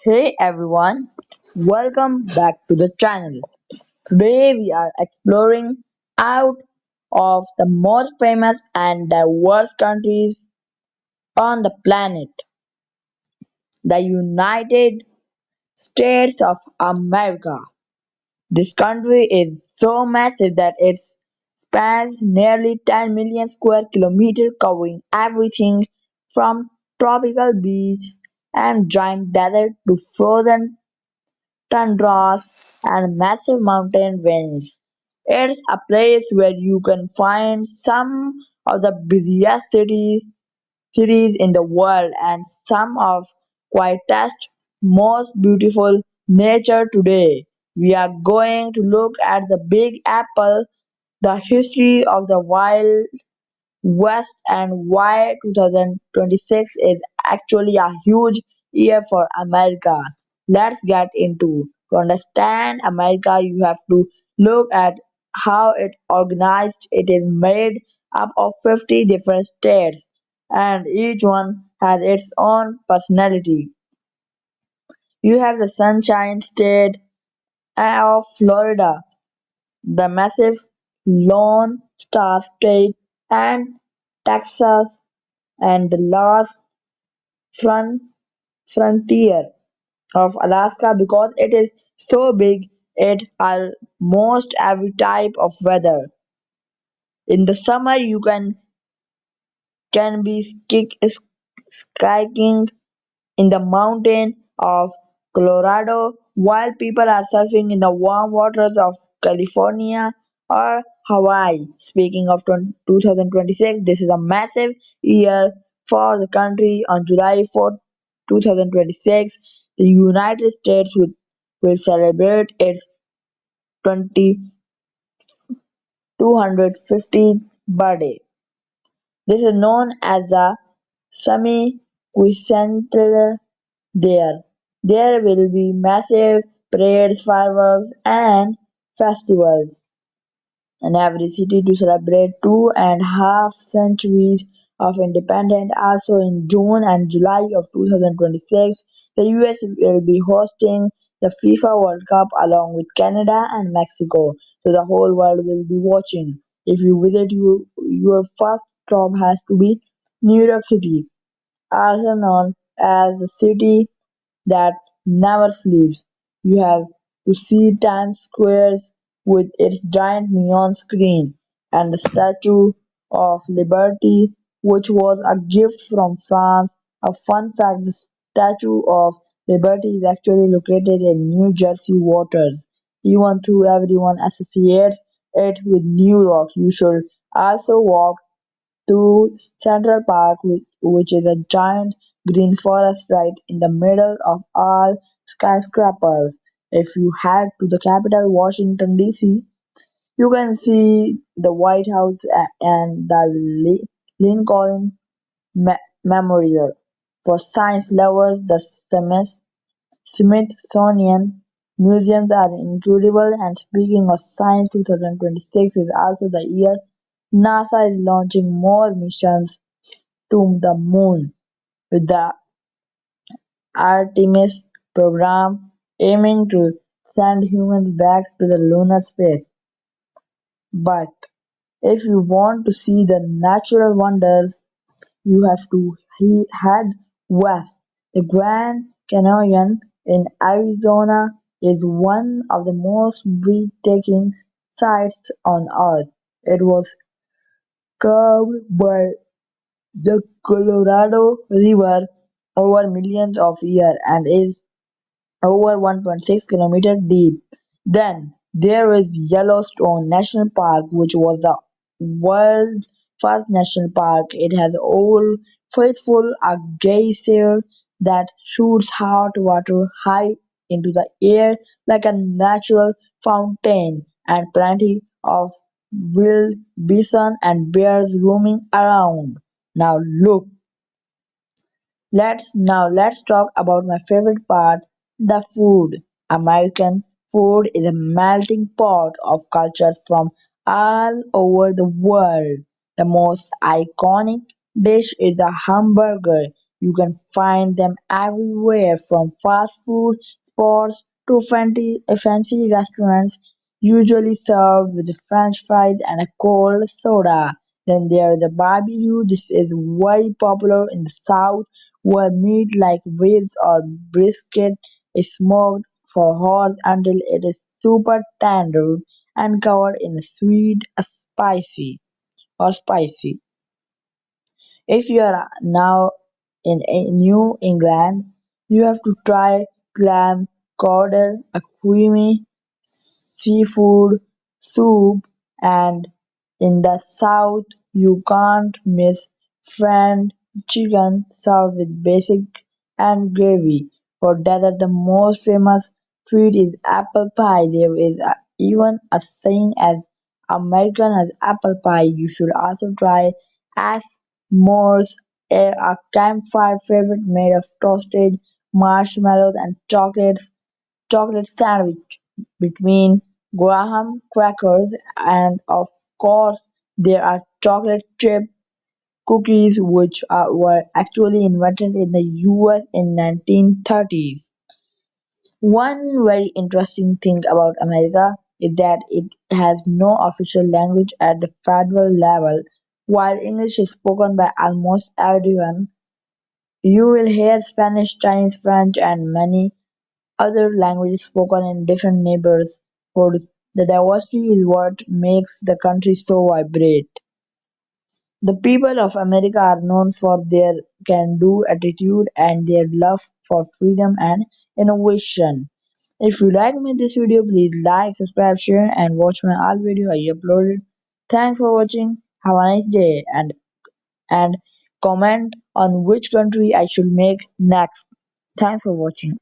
Hey everyone, welcome back to the channel. Today we are exploring out of the most famous and diverse countries on the planet, the United States of America. This country is so massive that it spans nearly 10 million square kilometers, covering everything from tropical beaches and giant desert to frozen tundras and massive mountain ranges. It's a place where you can find some of the busiest cities in the world and some of quietest, most beautiful nature today. We are going to look at the Big Apple, the history of the wild West and why 2026 is actually a huge year for America. Let's get into. To understand America, you have to look at how it organized. It is made up of 50 different states, and each one has its own personality. You have the Sunshine State of Florida, the massive Lone Star State, and Texas and the last front frontier of Alaska because it is so big it almost every type of weather. In the summer you can be skiing in the mountain of Colorado while people are surfing in the warm waters of California or Hawaii. Speaking of 2026, this is a massive year for the country. On July 4th, 2026, the United States will celebrate its 250th birthday. This is known as the semi-quincentennial there. There will be massive parades, fireworks, and festivals in every city to celebrate 2.5 centuries of independence. Also, in June and July of 2026, the US will be hosting the FIFA World Cup along with Canada and Mexico, so the whole world will be watching. If you visit, your first stop has to be New York City, also known as the city that never sleeps. You have to see Times Square with its giant neon screen and the Statue of Liberty, which was a gift from France. A fun fact: the Statue of Liberty is actually located in New Jersey waters. Even though everyone associates it with New York, you should also walk to Central Park, which is a giant green forest right in the middle of all skyscrapers. If you head to the capital, Washington, D.C., you can see the White House and the Lincoln Memorial. For science lovers, the Smithsonian Museums are incredible. And speaking of science, 2026 is also the year NASA is launching more missions to the moon with the Artemis program aiming to send humans back to the lunar space. But if you want to see the natural wonders, you have to head west. The Grand Canyon in Arizona is one of the most breathtaking sights on Earth. It was carved by the Colorado River over millions of years and is over 1.6 kilometers deep. Then there is Yellowstone National Park, which was the world's first national park. It has Old Faithful, a glacier that shoots hot water high into the air like a natural fountain, and plenty of wild bison and bears roaming around. Now look, let's talk about my favorite part, the food. American food is a melting pot of cultures from all over the world. The most iconic dish is the hamburger. You can find them everywhere from fast food spots to fancy restaurants, usually served with french fries and a cold soda. Then there's the barbecue. This is very popular in the south, where meat like ribs or brisket is smoked for hours until it is super tender and covered in a sweet, spicy. If you are now in New England, you have to try clam chowder, a creamy seafood soup, and in the South, you can't miss fried chicken served with basic and gravy. For dessert, the most famous treat is apple pie. There is even a saying as American as apple pie. You should also try s'mores, a campfire favorite made of toasted marshmallows and chocolate sandwich between graham crackers, and of course there are chocolate chip cookies which were actually invented in the US in 1930s. One very interesting thing about America is that it has no official language at the federal level. While English is spoken by almost everyone, you will hear Spanish, Chinese, French, and many other languages spoken in different neighborhoods. The diversity is what makes the country so vibrant. The people of America are known for their can-do attitude and their love for freedom and innovation. If you like me this video, please like, subscribe, share, and watch my all video I uploaded. Thanks for watching. Have a nice day, and comment on which country I should make next. Thanks for watching.